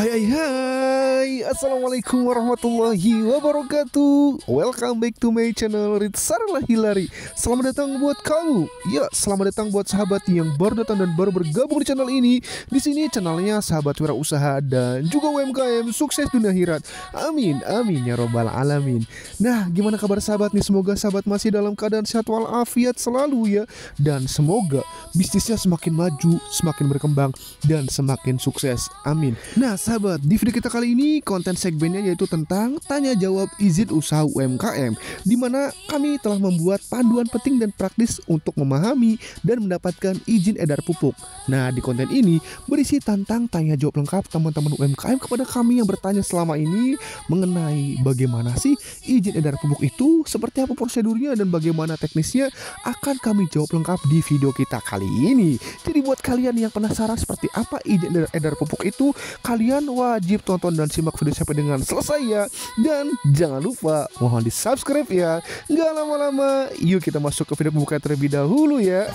Hai, Assalamualaikum warahmatullahi wabarakatuh. Welcome back to my channel Ritsarlah Hilary. Selamat datang buat kamu. Ya, selamat datang buat sahabat yang baru datang dan baru bergabung di channel ini. Di sini channelnya sahabat wirausaha dan juga UMKM sukses dunia akhirat. Amin, amin ya robbal alamin. Nah, gimana kabar sahabat nih? Semoga sahabat masih dalam keadaan sehat walafiat selalu ya. Dan semoga bisnisnya semakin maju, semakin berkembang, dan semakin sukses. Amin. Nah sahabat, di video kita kali ini konten segmennya yaitu tentang tanya jawab izin usaha UMKM, dimana kami telah membuat panduan penting dan praktis untuk memahami dan mendapatkan izin edar pupuk. Nah di konten ini berisi tentang tanya jawab lengkap teman-teman UMKM kepada kami yang bertanya selama ini mengenai bagaimana sih izin edar pupuk itu, seperti apa prosedurnya dan bagaimana teknisnya, akan kami jawab lengkap di video kita kali ini. Jadi buat kalian yang penasaran seperti apa izin edar pupuk itu, kalian wajib tonton dan simak video sampai dengan selesai ya. Dan jangan lupa mohon di subscribe ya. Nggak lama-lama, yuk kita masuk ke video pembukaan terlebih dahulu ya.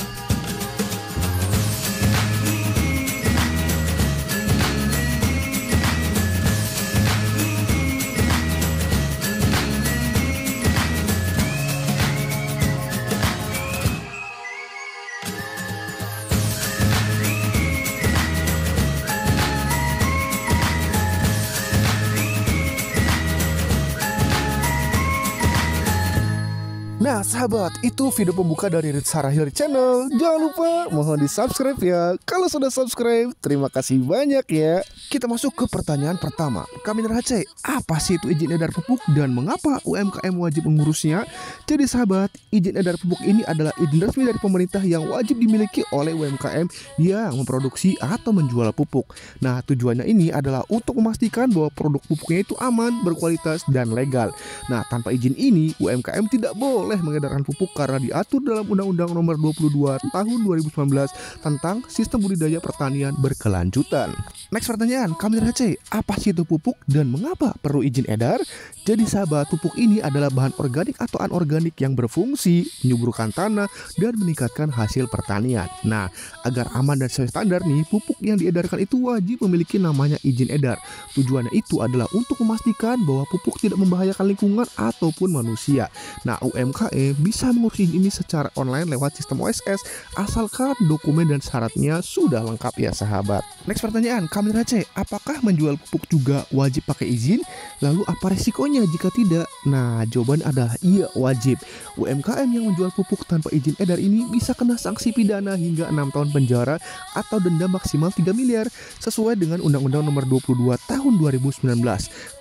Nah sahabat, itu video pembuka dari Ritsarlah Hilary Channel. Jangan lupa mohon di subscribe ya. Kalau sudah subscribe, terima kasih banyak ya. Kita masuk ke pertanyaan pertama. Kami neraca, apa sih itu izin edar pupuk dan mengapa UMKM wajib mengurusnya? Jadi sahabat, izin edar pupuk ini adalah izin resmi dari pemerintah yang wajib dimiliki oleh UMKM yang memproduksi atau menjual pupuk. Nah tujuannya ini adalah untuk memastikan bahwa produk pupuknya itu aman, berkualitas, dan legal. Nah tanpa izin ini UMKM tidak boleh mengedarkan pupuk karena diatur dalam Undang-Undang Nomor 22 Tahun 2019 tentang Sistem Budidaya Pertanian Berkelanjutan. Next pertanyaan, kami neraca, apa sih itu pupuk dan mengapa perlu izin edar? Jadi sahabat, pupuk ini adalah bahan organik atau anorganik yang berfungsi menyuburkan tanah dan meningkatkan hasil pertanian. Nah, agar aman dan sesuai standar nih, pupuk yang diedarkan itu wajib memiliki namanya izin edar. Tujuannya itu adalah untuk memastikan bahwa pupuk tidak membahayakan lingkungan ataupun manusia. Nah, UMKM bisa mengurus izin ini secara online lewat sistem OSS asalkan dokumen dan syaratnya sudah lengkap ya sahabat. Next pertanyaan, kami neraca, apakah menjual pupuk juga wajib pakai izin? Lalu apa resikonya jika tidak? Nah jawaban adalah iya, wajib. UMKM yang menjual pupuk tanpa izin edar ini bisa kena sanksi pidana hingga 6 tahun penjara atau denda maksimal 3 miliar sesuai dengan Undang-Undang Nomor 22 Tahun 2019.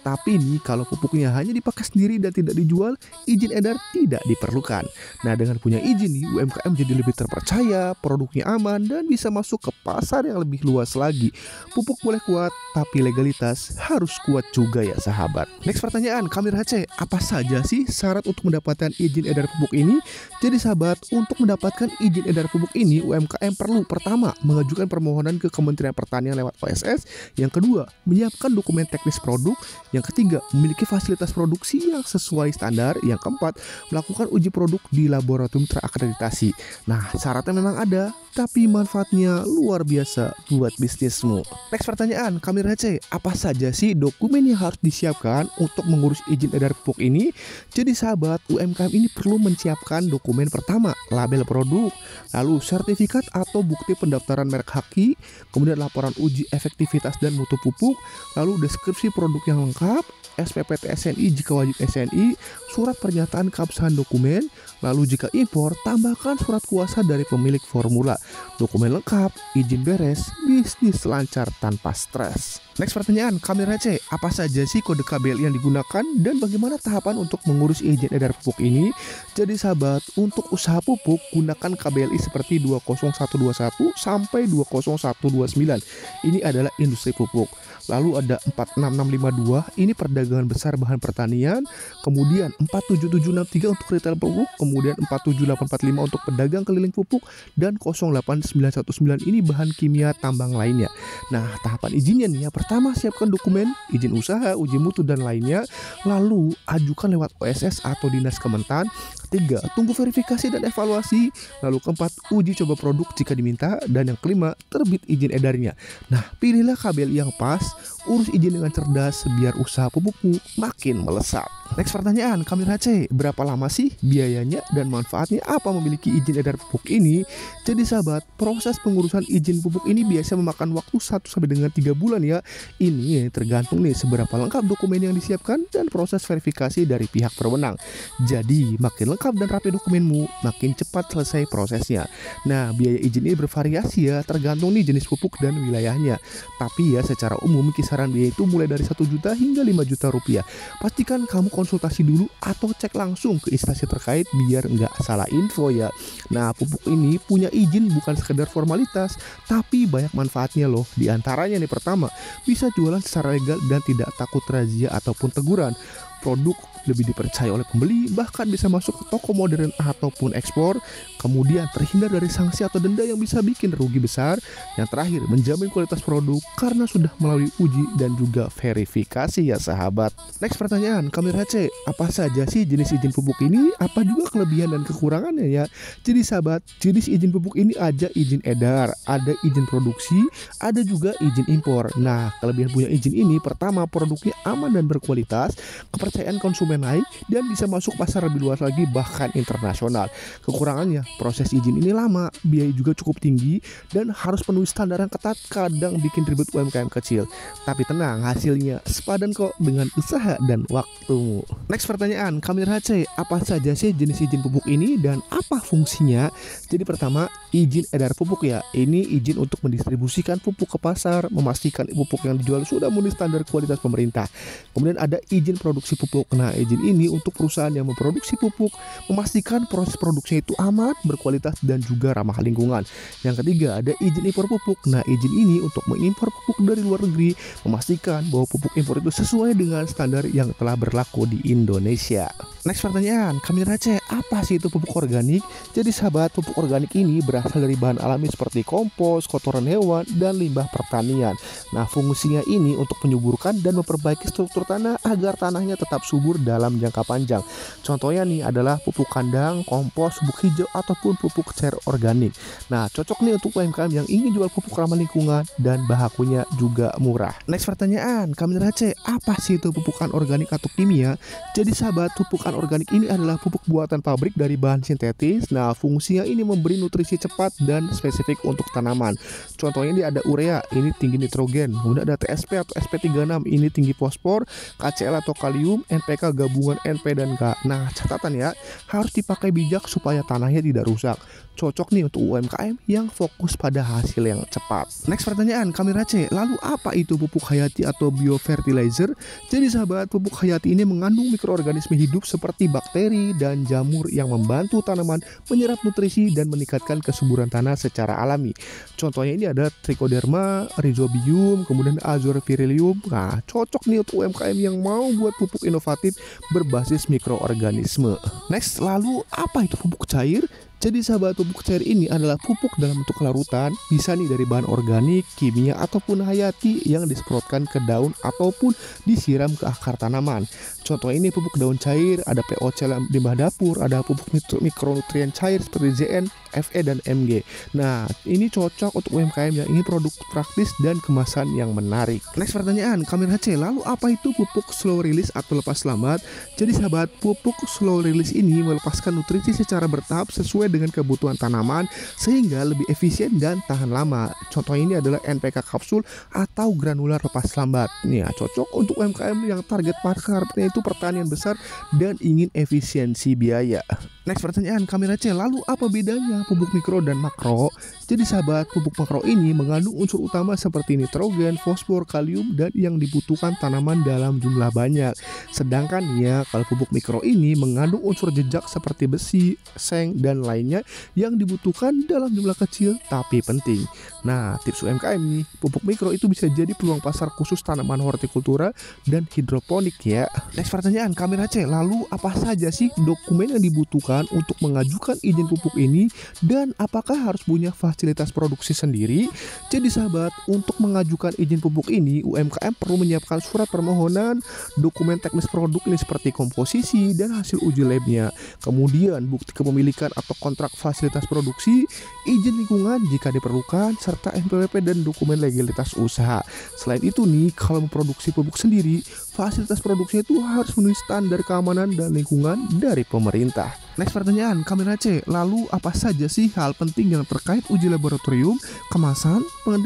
Tapi nih kalau pupuknya hanya dipakai sendiri dan tidak dijual, izin edar tidak diperlukan. Nah dengan punya izin nih, UMKM jadi lebih terpercaya, produknya aman, dan bisa masuk ke pasar yang lebih luas lagi. Pupuk boleh kuat, tapi legalitas harus kuat juga ya sahabat. Next pertanyaan, kami neraca, apa saja sih syarat untuk mendapatkan izin edar pupuk ini? Jadi sahabat, untuk mendapatkan izin edar pupuk ini, UMKM perlu pertama mengajukan permohonan ke Kementerian Pertanian lewat OSS. Yang kedua, menyiapkan dokumen teknis produk. Yang ketiga, memiliki fasilitas produksi yang sesuai standar. Yang keempat, melakukan uji produk di laboratorium terakreditasi. Nah, syaratnya memang ada, tapi manfaatnya luar biasa buat bisnismu. Next pertanyaan, kami neraca, apa saja sih dokumen yang harus disiapkan untuk mengurus izin edar pupuk ini? Jadi sahabat, UMKM ini perlu menyiapkan dokumen pertama, label produk, lalu sertifikat atau bukti pendaftaran merek haki, kemudian laporan uji efektivitas dan mutu pupuk, lalu deskripsi produk yang lengkap, SPP TSNI jika wajib SNI, surat pernyataan keabsahan dokumen, lalu jika impor, tambahkan surat kuasa dari pemilik formula. Dokumen lengkap, izin beres, bisnis lancar tanpa stres. Next pertanyaan, kami neraca, apa saja sih kode KBLI yang digunakan dan bagaimana tahapan untuk mengurus izin edar pupuk ini? Jadi sahabat, untuk usaha pupuk gunakan KBLI seperti 20121 sampai 20129. Ini adalah industri pupuk. Lalu ada 46652, ini perdagangan besar bahan pertanian. Kemudian 47763 untuk retail pupuk. kemudian 47845 untuk pedagang keliling pupuk, dan 08919 ini bahan kimia tambang lainnya. Nah, tahapan izinnya nih ya, pertama siapkan dokumen, izin usaha, uji mutu dan lainnya, lalu ajukan lewat OSS atau Dinas Kementan. Ketiga, tunggu verifikasi dan evaluasi. Lalu keempat, uji coba produk jika diminta. Dan yang kelima, terbit izin edarnya. Nah, pilihlah KBLI yang pas, urus izin dengan cerdas biar usaha pupukmu makin melesat. Next pertanyaan, Kamil HC, berapa lama sih biayanya dan manfaatnya apa memiliki izin edar pupuk ini? Jadi sahabat, proses pengurusan izin pupuk ini biasa memakan waktu 1 sampai dengan 3 bulan ya. Ini tergantung nih seberapa lengkap dokumen yang disiapkan dan proses verifikasi dari pihak berwenang. Jadi, makin lengkap dan rapi dokumenmu, makin cepat selesai prosesnya. Nah, biaya izin ini bervariasi ya, tergantung nih jenis pupuk dan wilayahnya. Tapi ya secara umum kisaran biaya itu mulai dari 1 juta hingga 5 juta rupiah. Pastikan kamu konsultasi dulu atau cek langsung ke instansi terkait biar nggak salah info ya. Nah, pupuk ini punya izin bukan sekedar formalitas, tapi banyak manfaatnya loh. Di antaranya nih, pertama, bisa jualan secara legal dan tidak takut razia ataupun teguran. Produk lebih dipercaya oleh pembeli, bahkan bisa masuk ke toko modern ataupun ekspor. Kemudian terhindar dari sanksi atau denda yang bisa bikin rugi besar. Yang terakhir, menjamin kualitas produk karena sudah melalui uji dan juga verifikasi ya sahabat. Next pertanyaan, Kamil HC, apa saja sih jenis izin pupuk ini? Apa juga kelebihan dan kekurangannya ya? Jadi sahabat, jenis izin pupuk ini ada izin edar, ada izin produksi, ada juga izin impor. Nah, kelebihan punya izin ini, pertama, produknya aman dan berkualitas, kepercayaan konsumen naik, dan bisa masuk pasar lebih luas lagi bahkan internasional. Kekurangannya, proses izin ini lama, biaya juga cukup tinggi, dan harus penuhi standar yang ketat, kadang bikin ribet UMKM kecil. Tapi tenang, hasilnya sepadan kok dengan usaha dan waktumu. Next pertanyaan, Kamil HC, apa saja sih jenis izin pupuk ini dan apa fungsinya? Jadi pertama, izin edar pupuk ya. Ini izin untuk mendistribusikan pupuk ke pasar, memastikan pupuk yang dijual sudah memenuhi standar kualitas pemerintah. Kemudian ada izin produksi pupuk. Nah, izin ini untuk perusahaan yang memproduksi pupuk, memastikan proses produksinya itu aman, berkualitas dan juga ramah lingkungan. Yang ketiga, ada izin impor pupuk. Nah, izin ini untuk mengimpor pupuk dari luar negeri, memastikan bahwa pupuk impor itu sesuai dengan standar yang telah berlaku di Indonesia. Next pertanyaan, Kamil HC, apa sih itu pupuk organik? Jadi sahabat, pupuk organik ini berasal dari bahan alami seperti kompos, kotoran hewan, dan limbah pertanian. Nah, fungsinya ini untuk menyuburkan dan memperbaiki struktur tanah agar tanahnya tetap subur dalam jangka panjang. Contohnya nih adalah pupuk kandang, kompos, bubuk hijau, ataupun pupuk cair organik. Nah, cocok nih untuk UMKM yang ingin jual pupuk ramah lingkungan dan bahakunya juga murah. Next pertanyaan, Kamil HC, apa sih itu pupukan organik atau kimia? Jadi sahabat, pupukan organik ini adalah pupuk buatan pabrik dari bahan sintetis. Nah, fungsinya ini memberi nutrisi cepat dan spesifik untuk tanaman. Contohnya ini ada urea, ini tinggi nitrogen. Kemudian ada TSP atau SP36, ini tinggi fosfor, KCl atau kalium, NPK gabungan NP dan K. Nah, catatan ya, harus dipakai bijak supaya tanahnya tidak rusak. Cocok nih untuk UMKM yang fokus pada hasil yang cepat. Next pertanyaan, Kamil HC, lalu apa itu pupuk hayati atau biofertilizer? Jadi sahabat, pupuk hayati ini mengandung mikroorganisme hidup seperti bakteri dan jamur yang membantu tanaman menyerap nutrisi dan meningkatkan kesuburan tanah secara alami. Contohnya ini ada Trichoderma, Rhizobium, kemudian Azorhizorium. Nah, cocok nih untuk UMKM yang mau buat pupuk inovatif berbasis mikroorganisme. Next, lalu apa itu pupuk cair? Jadi sahabat, pupuk cair ini adalah pupuk dalam bentuk larutan, bisa nih dari bahan organik, kimia, ataupun hayati yang disemprotkan ke daun ataupun disiram ke akar tanaman. Contoh ini pupuk daun cair, ada POC limbah dapur, ada pupuk mikronutrien cair seperti ZN, FE, dan MG. Nah, ini cocok untuk UMKM yang ingin produk praktis dan kemasan yang menarik. Next pertanyaan, Kamil HC, lalu apa itu pupuk slow release atau lepas lambat? Jadi sahabat, pupuk slow release ini melepaskan nutrisi secara bertahap sesuai dengan kebutuhan tanaman sehingga lebih efisien dan tahan lama. Contoh ini adalah NPK kapsul atau granular lepas lambat. Nih, cocok untuk UMKM yang target pasarnya itu pertanian besar dan ingin efisiensi biaya. Next pertanyaan, Kamil HC, lalu apa bedanya pupuk mikro dan makro? Jadi sahabat, pupuk makro ini mengandung unsur utama seperti nitrogen, fosfor, kalium, dan yang dibutuhkan tanaman dalam jumlah banyak. Sedangkan ya, kalau pupuk mikro ini mengandung unsur jejak seperti besi, seng, dan lainnya yang dibutuhkan dalam jumlah kecil tapi penting. Nah, tips UMKM nih, pupuk mikro itu bisa jadi peluang pasar khusus tanaman hortikultura dan hidroponik ya. Next pertanyaan, Kamil HC, lalu apa saja sih dokumen yang dibutuhkan diperlukan untuk mengajukan izin pupuk ini dan apakah harus punya fasilitas produksi sendiri? Jadi sahabat, untuk mengajukan izin pupuk ini UMKM perlu menyiapkan surat permohonan, dokumen teknis produk ini seperti komposisi dan hasil uji labnya, kemudian bukti kepemilikan atau kontrak fasilitas produksi, izin lingkungan jika diperlukan, serta NPWP dan dokumen legalitas usaha. Selain itu nih, kalau memproduksi pupuk sendiri, fasilitas produksinya itu harus memenuhi standar keamanan dan lingkungan dari pemerintah. Next pertanyaan, Kamera C. Lalu apa saja sih hal penting yang terkait uji laboratorium, kemasan,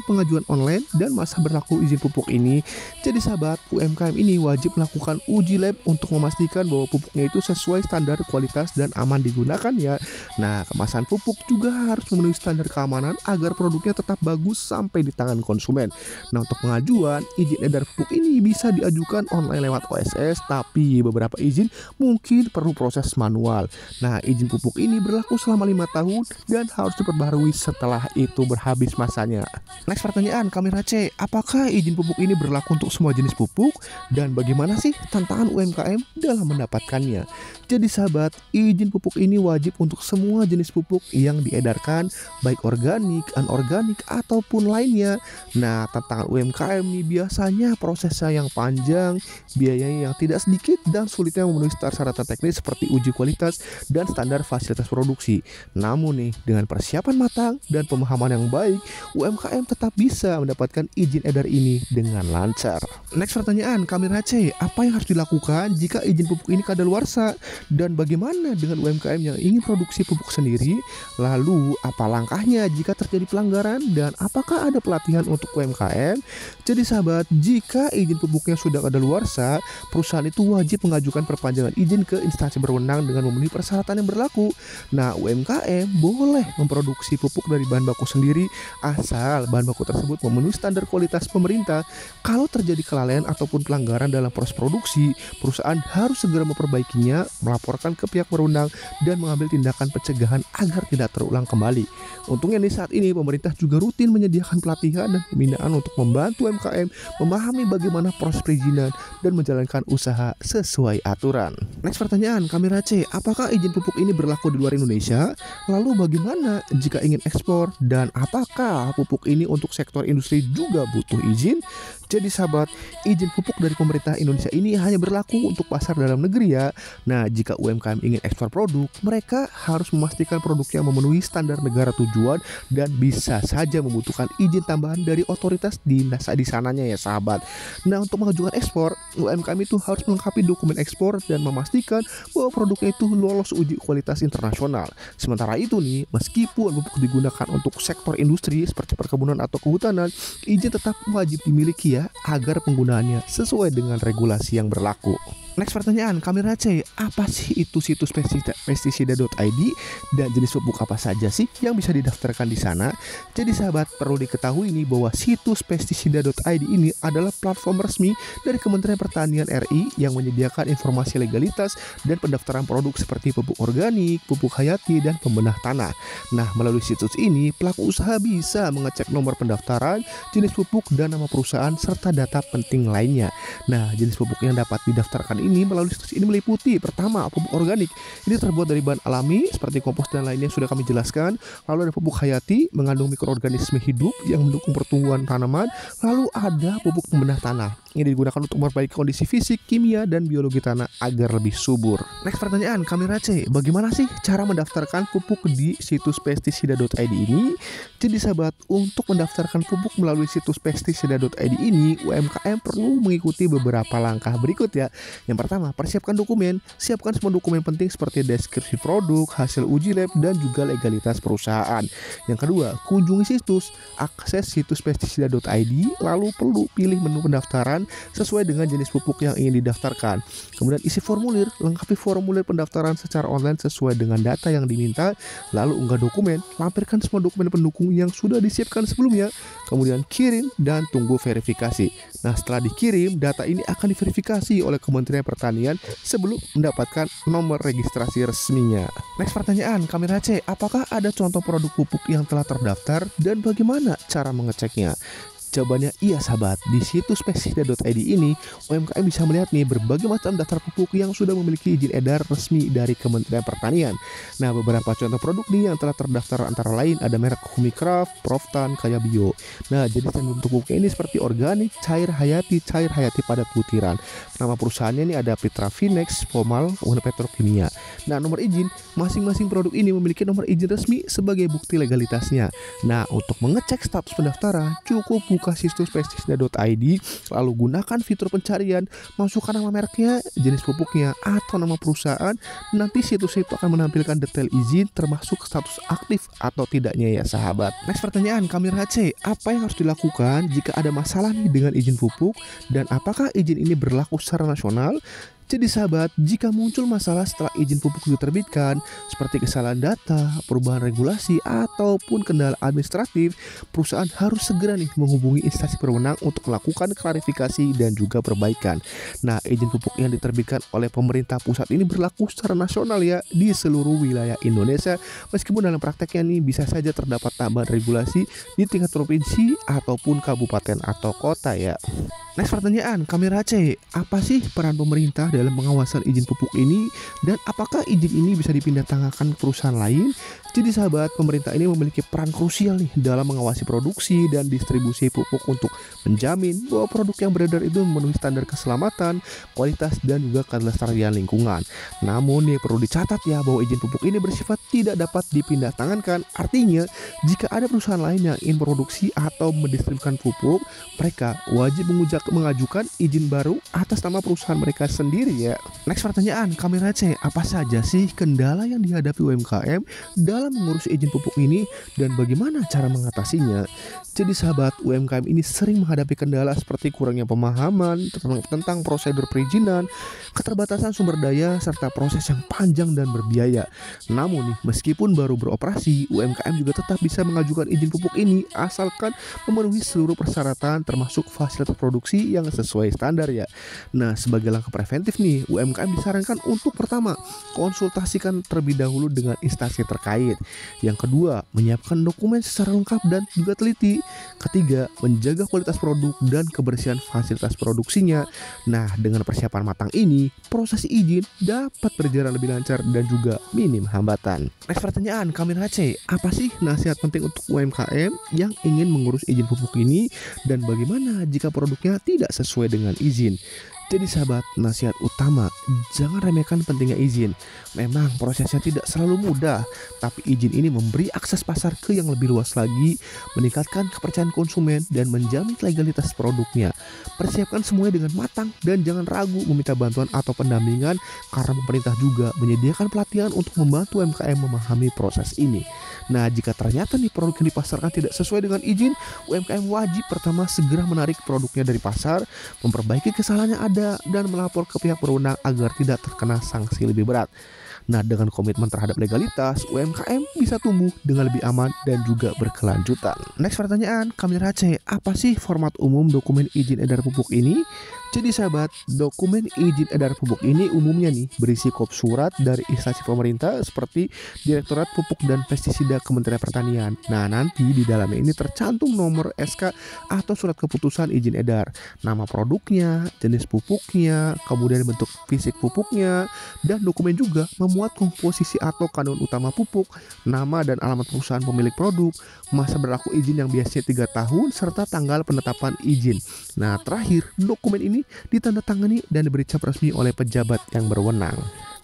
pengajuan online, dan masa berlaku izin pupuk ini? Jadi sahabat, UMKM ini wajib melakukan uji lab untuk memastikan bahwa pupuknya itu sesuai standar kualitas dan aman digunakan ya. Nah, kemasan pupuk juga harus memenuhi standar keamanan agar produknya tetap bagus sampai di tangan konsumen. Nah, untuk pengajuan izin edar pupuk ini bisa diajukan online lewat OSS, tapi beberapa izin mungkin perlu proses manual. Nah, izin pupuk ini berlaku selama 5 tahun dan harus diperbaharui setelah itu berhabis masanya. Next pertanyaan, Kamera C. Apakah izin pupuk ini berlaku untuk semua jenis pupuk? Dan bagaimana sih tantangan UMKM dalam mendapatkannya? Jadi sahabat, izin pupuk ini wajib untuk semua jenis pupuk yang diedarkan, baik organik, anorganik, ataupun lainnya. Nah, tantangan UMKM ini biasanya prosesnya yang panjang, biayanya yang tidak sedikit, dan sulitnya memenuhi syarat teknis seperti uji kualitas dan standar fasilitas produksi. Namun nih, dengan persiapan matang dan pemahaman yang baik, UMKM tetap bisa mendapatkan izin edar ini dengan lancar. Next pertanyaan, Kamera C. Apa yang harus dilakukan jika izin pupuk ini kadaluarsa? Dan bagaimana dengan UMKM yang ingin produksi pupuk sendiri? Lalu, apa langkahnya jika terjadi pelanggaran? Dan apakah ada pelatihan untuk UMKM? Jadi sahabat, jika izin pupuknya sudah kadaluarsa, perusahaan itu wajib mengajukan perpanjangan izin ke instansi berwenang dengan memenuhi persyaratan yang berlaku. Nah, UMKM boleh memproduksi pupuk dari bahan baku sendiri asal bahan baku tersebut memenuhi standar kualitas pemerintah. Kalau terjadi kelalaian ataupun pelanggaran dalam proses produksi, perusahaan harus segera memperbaikinya, melaporkan ke pihak berwenang, dan mengambil tindakan pencegahan agar tidak terulang kembali. Untungnya nih, saat ini pemerintah juga rutin menyediakan pelatihan dan pembinaan untuk membantu UMKM memahami bagaimana proses perizinan dan menjalankan usaha sesuai aturan. Next pertanyaan, Kamera C. Apakah izin pupuk ini berlaku di luar Indonesia? Lalu bagaimana jika ingin ekspor? Dan apakah pupuk ini untuk sektor industri juga butuh izin? Jadi sahabat, izin pupuk dari pemerintah Indonesia ini hanya berlaku untuk pasar dalam negeri ya. Nah, jika UMKM ingin ekspor produk, mereka harus memastikan produknya memenuhi standar negara tujuan dan bisa saja membutuhkan izin tambahan dari otoritas di sananya ya sahabat. Nah, untuk mengajukan ekspor, UMKM itu harus melengkapi dokumen ekspor dan memastikan bahwa produknya itu lolos uji kualitas internasional. Sementara itu nih, meskipun pupuk digunakan untuk sektor industri seperti perkebunan atau kehutanan, izin tetap wajib dimiliki ya, agar penggunaannya sesuai dengan regulasi yang berlaku. Next pertanyaan, Kamera C. Apa sih itu situs pestisida.id dan jenis pupuk apa saja sih yang bisa didaftarkan di sana? Jadi sahabat, perlu diketahui ini bahwa situs pestisida.id ini adalah platform resmi dari Kementerian Pertanian RI yang menyediakan informasi legalitas dan pendaftaran produk seperti pupuk organik, pupuk hayati, dan pembenah tanah. Nah, melalui situs ini, pelaku usaha bisa mengecek nomor pendaftaran, jenis pupuk, dan nama perusahaan, serta data penting lainnya. Nah, jenis pupuk yang dapat didaftarkan ini melalui situs ini meliputi: pertama, pupuk organik. Ini terbuat dari bahan alami seperti kompos dan lainnya sudah kami jelaskan. Lalu ada pupuk hayati, mengandung mikroorganisme hidup yang mendukung pertumbuhan tanaman. Lalu ada pupuk pembenah tanah. Ini digunakan untuk memperbaiki kondisi fisik, kimia, dan biologi tanah agar lebih subur. Next pertanyaan, Kamera C. Bagaimana sih cara mendaftarkan pupuk di situs pestisida.id ini? Jadi sahabat, untuk mendaftarkan pupuk melalui situs pestisida.id ini, UMKM perlu mengikuti beberapa langkah berikut ya. Yang pertama, persiapkan dokumen. Siapkan semua dokumen penting seperti deskripsi produk, hasil uji lab, dan juga legalitas perusahaan. Yang kedua, kunjungi situs, akses situs pestisida.id, lalu perlu pilih menu pendaftaran sesuai dengan jenis pupuk yang ingin didaftarkan. Kemudian isi formulir, lengkapi formulir pendaftaran secara online sesuai dengan data yang diminta, lalu unggah dokumen, lampirkan semua dokumen pendukung yang sudah disiapkan sebelumnya, kemudian kirim dan tunggu verifikasi. Nah, setelah dikirim, data ini akan diverifikasi oleh Kementerian Pertanian sebelum mendapatkan nomor registrasi resminya. Next pertanyaan, Kamera C. Apakah ada contoh produk pupuk yang telah terdaftar dan bagaimana cara mengeceknya? Jawabannya iya sahabat, di situs pestisda.id ini UMKM bisa melihat nih berbagai macam daftar pupuk yang sudah memiliki izin edar resmi dari Kementerian Pertanian. Nah, beberapa contoh produk nih yang telah terdaftar antara lain ada merek Humicraft, Proftan, Kaya Bio. Nah, jadi bentuk pupuknya ini seperti organik, cair hayati padat butiran. Nama perusahaannya ini ada Petra Finex, Pomal, Una Petrokimia. Nah, nomor izin, masing-masing produk ini memiliki nomor izin resmi sebagai bukti legalitasnya. Nah, untuk mengecek status pendaftaran, cukup buka situs pestisda.id, lalu gunakan fitur pencarian, masukkan nama mereknya, jenis pupuknya, atau nama perusahaan. Nanti situs itu akan menampilkan detail izin termasuk status aktif atau tidaknya ya sahabat. Next pertanyaan, Kamera C, apa yang harus dilakukan jika ada masalah nih dengan izin pupuk dan apakah izin ini berlaku secara nasional? Jadi sahabat, jika muncul masalah setelah izin pupuk diterbitkan, seperti kesalahan data, perubahan regulasi, ataupun kendala administratif, perusahaan harus segera nih menghubungi instansi berwenang untuk melakukan klarifikasi dan juga perbaikan. Nah, izin pupuk yang diterbitkan oleh pemerintah pusat ini berlaku secara nasional ya di seluruh wilayah Indonesia, meskipun dalam prakteknya nih bisa saja terdapat tambahan regulasi di tingkat provinsi ataupun kabupaten atau kota ya. Next pertanyaan, Kamera C, apa sih peran pemerintah dalam pengawasan izin pupuk ini dan apakah izin ini bisa dipindah tangankan ke perusahaan lain? Jadi sahabat, pemerintah ini memiliki peran krusial nih dalam mengawasi produksi dan distribusi pupuk untuk menjamin bahwa produk yang beredar itu memenuhi standar keselamatan, kualitas dan juga kelestarian lingkungan. Namun nih perlu dicatat ya bahwa izin pupuk ini bersifat tidak dapat dipindah tangankan. Artinya, jika ada perusahaan lain yang ingin produksi atau mendistribusikan pupuk, mereka wajib mengajukan izin baru atas nama perusahaan mereka sendiri ya. Next pertanyaan, Kamera C, apa saja sih kendala yang dihadapi UMKM dalam mengurus izin pupuk ini dan bagaimana cara mengatasinya? Jadi sahabat, UMKM ini sering menghadapi kendala seperti kurangnya pemahaman tentang prosedur perizinan, keterbatasan sumber daya, serta proses yang panjang dan berbiaya. Namun nih, meskipun baru beroperasi, UMKM juga tetap bisa mengajukan izin pupuk ini asalkan memenuhi seluruh persyaratan termasuk fasilitas produksi yang sesuai standar ya. Nah, sebagai langkah preventif nih, UMKM disarankan untuk pertama, konsultasikan terlebih dahulu dengan instansi terkait. Yang kedua, menyiapkan dokumen secara lengkap dan juga teliti. Ketiga, menjaga kualitas produk dan kebersihan fasilitas produksinya. Nah, dengan persiapan matang ini, proses izin dapat berjalan lebih lancar dan juga minim hambatan. Next pertanyaan, Kamera C, apa sih nasihat penting untuk UMKM yang ingin mengurus izin pupuk ini dan bagaimana jika produknya tidak sesuai dengan izin? Jadi sahabat, nasihat utama, jangan remehkan pentingnya izin. Memang prosesnya tidak selalu mudah, tapi izin ini memberi akses pasar ke yang lebih luas lagi, meningkatkan kepercayaan konsumen dan menjamin legalitas produknya. Persiapkan semuanya dengan matang dan jangan ragu meminta bantuan atau pendampingan karena pemerintah juga menyediakan pelatihan untuk membantu UMKM memahami proses ini. Nah, jika ternyata nih produk yang dipasarkan tidak sesuai dengan izin, UMKM wajib pertama segera menarik produknya dari pasar, memperbaiki kesalahan yang ada dan melapor ke pihak berwenang agar tidak terkena sanksi lebih berat. Nah, dengan komitmen terhadap legalitas, UMKM bisa tumbuh dengan lebih aman dan juga berkelanjutan. Next pertanyaan, Kamera C, apa sih format umum dokumen izin edar pupuk ini? Jadi sahabat, dokumen izin edar pupuk ini umumnya nih berisi kop surat dari instansi pemerintah seperti Direktorat Pupuk dan Pestisida Kementerian Pertanian. Nah, nanti di dalamnya ini tercantum nomor SK atau surat keputusan izin edar, nama produknya, jenis pupuknya, kemudian bentuk fisik pupuknya, dan dokumen juga memuat komposisi atau kandungan utama pupuk, nama dan alamat perusahaan pemilik produk, masa berlaku izin yang biasanya 3 tahun, serta tanggal penetapan izin. Nah, terakhir, dokumen ini ditandatangani dan diberi cap resmi oleh pejabat yang berwenang.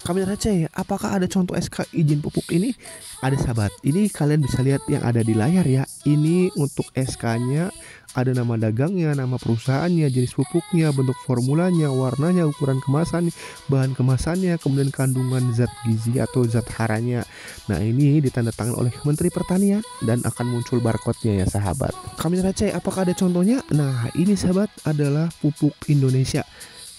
Kamera C, apakah ada contoh SK izin pupuk ini? Ada sahabat, ini kalian bisa lihat yang ada di layar ya. Ini untuk SK-nya, ada nama dagangnya, nama perusahaannya, jenis pupuknya, bentuk formulanya, warnanya, ukuran kemasan, bahan kemasannya, kemudian kandungan zat gizi atau zat haranya. Nah, ini ditandatangani oleh Menteri Pertanian dan akan muncul barcode-nya ya sahabat. Kamera C, apakah ada contohnya? Nah, ini sahabat adalah pupuk Indonesia.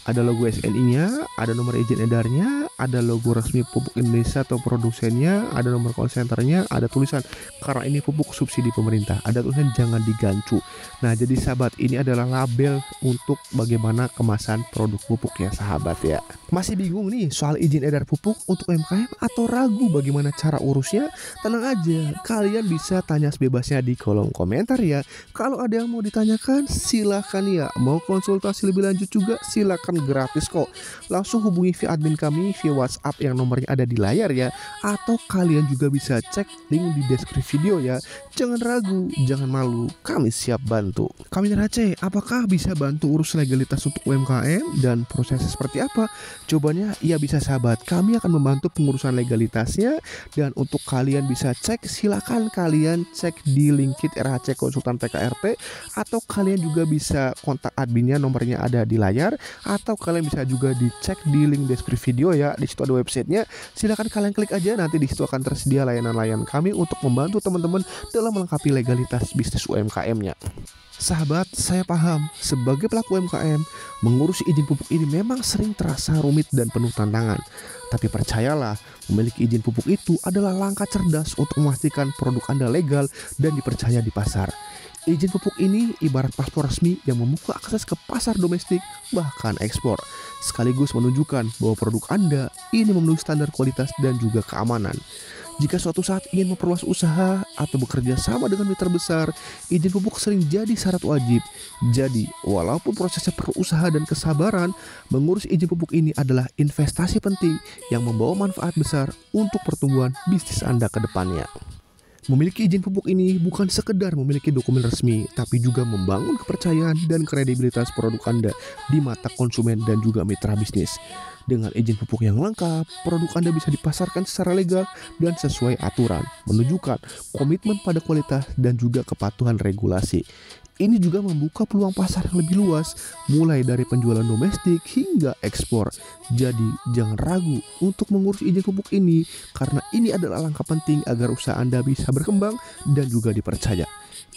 Ada logo SNI-nya, ada nomor izin edarnya, ada logo resmi pupuk Indonesia atau produsennya, ada nomor call center-nya, ada tulisan karena ini pupuk subsidi pemerintah, ada tulisan jangan digancu. Nah, jadi sahabat, ini adalah label untuk bagaimana kemasan produk pupuk ya sahabat ya. Masih bingung nih soal izin edar pupuk untuk UMKM atau ragu bagaimana cara urusnya? Tenang aja, kalian bisa tanya sebebasnya di kolom komentar ya. Kalau ada yang mau ditanyakan silahkan ya. Mau konsultasi lebih lanjut juga silahkan, gratis kok. Langsung hubungi via admin kami via WhatsApp yang nomornya ada di layar ya. Atau kalian juga bisa cek link di deskripsi video ya. Jangan ragu, jangan malu, kami siap bantu. Kami Race, apakah bisa bantu urus legalitas untuk UMKM dan prosesnya seperti apa? Jawabannya ya bisa sahabat, kami akan membantu pengurusan legalitasnya. Dan untuk kalian bisa cek, silakan kalian cek di link kit RHC Konsultan PKRT, atau kalian juga bisa kontak adminnya, nomornya ada di layar, atau kalian bisa juga dicek di link deskripsi video ya. Di situ ada websitenya, silakan kalian klik aja, nanti di situ akan tersedia layanan-layanan kami untuk membantu teman-teman dalam melengkapi legalitas bisnis UMKM-nya. Sahabat, saya paham sebagai pelaku UMKM, mengurus izin pupuk ini memang sering terasa rumit dan penuh tantangan. Tapi percayalah, memiliki izin pupuk itu adalah langkah cerdas untuk memastikan produk Anda legal dan dipercaya di pasar. Izin pupuk ini ibarat paspor resmi yang membuka akses ke pasar domestik bahkan ekspor, sekaligus menunjukkan bahwa produk Anda ini memenuhi standar kualitas dan juga keamanan. Jika suatu saat ingin memperluas usaha atau bekerja sama dengan mitra besar, izin pupuk sering jadi syarat wajib. Jadi, walaupun prosesnya perlu usaha dan kesabaran, mengurus izin pupuk ini adalah investasi penting yang membawa manfaat besar untuk pertumbuhan bisnis Anda ke depannya. Memiliki izin pupuk ini bukan sekedar memiliki dokumen resmi, tapi juga membangun kepercayaan dan kredibilitas produk Anda di mata konsumen dan juga mitra bisnis. Dengan izin pupuk yang lengkap, produk Anda bisa dipasarkan secara legal dan sesuai aturan, menunjukkan komitmen pada kualitas dan juga kepatuhan regulasi. Ini juga membuka peluang pasar yang lebih luas, mulai dari penjualan domestik hingga ekspor. Jadi, jangan ragu untuk mengurus izin pupuk ini, karena ini adalah langkah penting agar usaha Anda bisa berkembang dan juga dipercaya.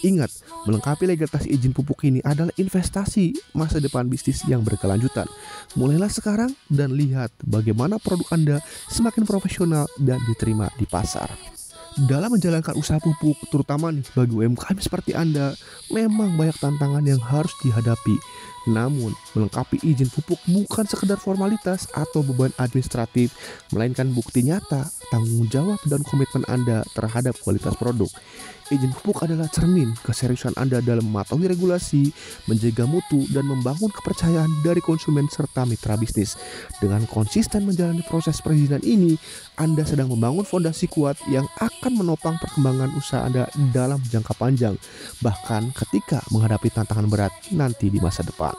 Ingat, melengkapi legalitas izin pupuk ini adalah investasi masa depan bisnis yang berkelanjutan. Mulailah sekarang dan lihat bagaimana produk Anda semakin profesional dan diterima di pasar. Dalam menjalankan usaha pupuk, terutama nih bagi UMKM seperti Anda, memang banyak tantangan yang harus dihadapi. Namun, melengkapi izin pupuk bukan sekedar formalitas atau beban administratif, melainkan bukti nyata, tanggung jawab dan komitmen Anda terhadap kualitas produk. Izin pupuk adalah cermin keseriusan Anda dalam mematuhi regulasi, menjaga mutu, dan membangun kepercayaan dari konsumen serta mitra bisnis. Dengan konsisten menjalani proses perizinan ini, Anda sedang membangun fondasi kuat yang akan menopang perkembangan usaha Anda dalam jangka panjang, bahkan ketika menghadapi tantangan berat nanti di masa depan.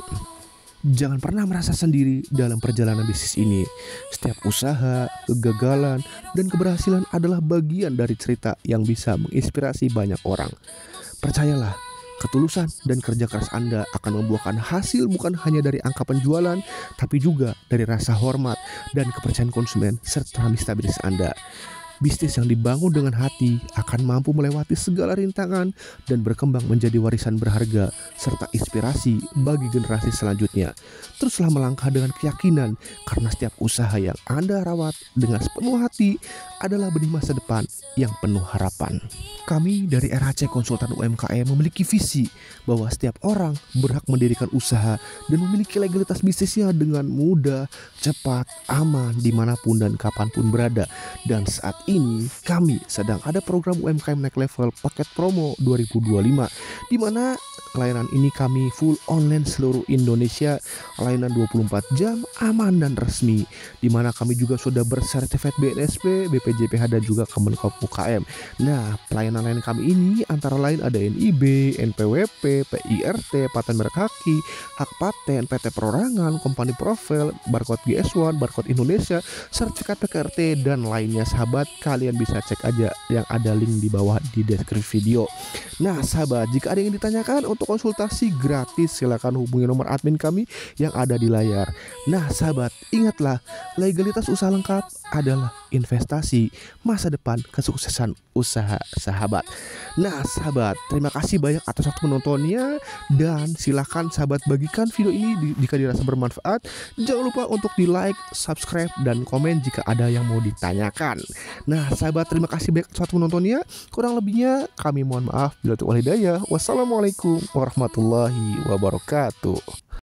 Jangan pernah merasa sendiri dalam perjalanan bisnis ini. Setiap usaha, kegagalan, dan keberhasilan adalah bagian dari cerita yang bisa menginspirasi banyak orang. Percayalah, ketulusan dan kerja keras Anda akan membuahkan hasil bukan hanya dari angka penjualan, tapi juga dari rasa hormat dan kepercayaan konsumen serta mitra bisnis Anda. Bisnis yang dibangun dengan hati akan mampu melewati segala rintangan dan berkembang menjadi warisan berharga serta inspirasi bagi generasi selanjutnya. Teruslah melangkah dengan keyakinan, karena setiap usaha yang Anda rawat dengan sepenuh hati adalah benih masa depan yang penuh harapan. Kami dari RHC Konsultan UMKM memiliki visi bahwa setiap orang berhak mendirikan usaha dan memiliki legalitas bisnisnya dengan mudah, cepat, aman, dimanapun dan kapanpun berada. Dan saat ini kami sedang ada program UMKM Naik Level Paket Promo 2025, di mana layanan ini kami full online seluruh Indonesia, layanan 24 jam, aman dan resmi, di mana kami juga sudah bersertifikat BNSP, BPJPH dan juga Kemenkop UKM. Nah, pelayanan lain kami ini antara lain ada NIB, NPWP, PIRT, paten merek haki, hak paten, PT perorangan, company profile, barcode GS1, barcode Indonesia, sertifikat PKRT dan lainnya. Sahabat, kalian bisa cek aja yang ada link di bawah di deskripsi video. Nah sahabat, jika ada yang ditanyakan untuk konsultasi gratis, silakan hubungi nomor admin kami yang ada di layar. Nah sahabat, ingatlah, legalitas usaha lengkap adalah investasi masa depan kesuksesan usaha sahabat. Nah sahabat, terima kasih banyak atas waktu menontonnya. Dan silahkan sahabat bagikan video ini jika dirasa bermanfaat. Jangan lupa untuk di like, subscribe, dan komen jika ada yang mau ditanyakan. Nah sahabat, terima kasih banyak atas waktu menontonnya. Kurang lebihnya kami mohon maaf bila tuh hidayah. Wassalamualaikum warahmatullahi wabarakatuh.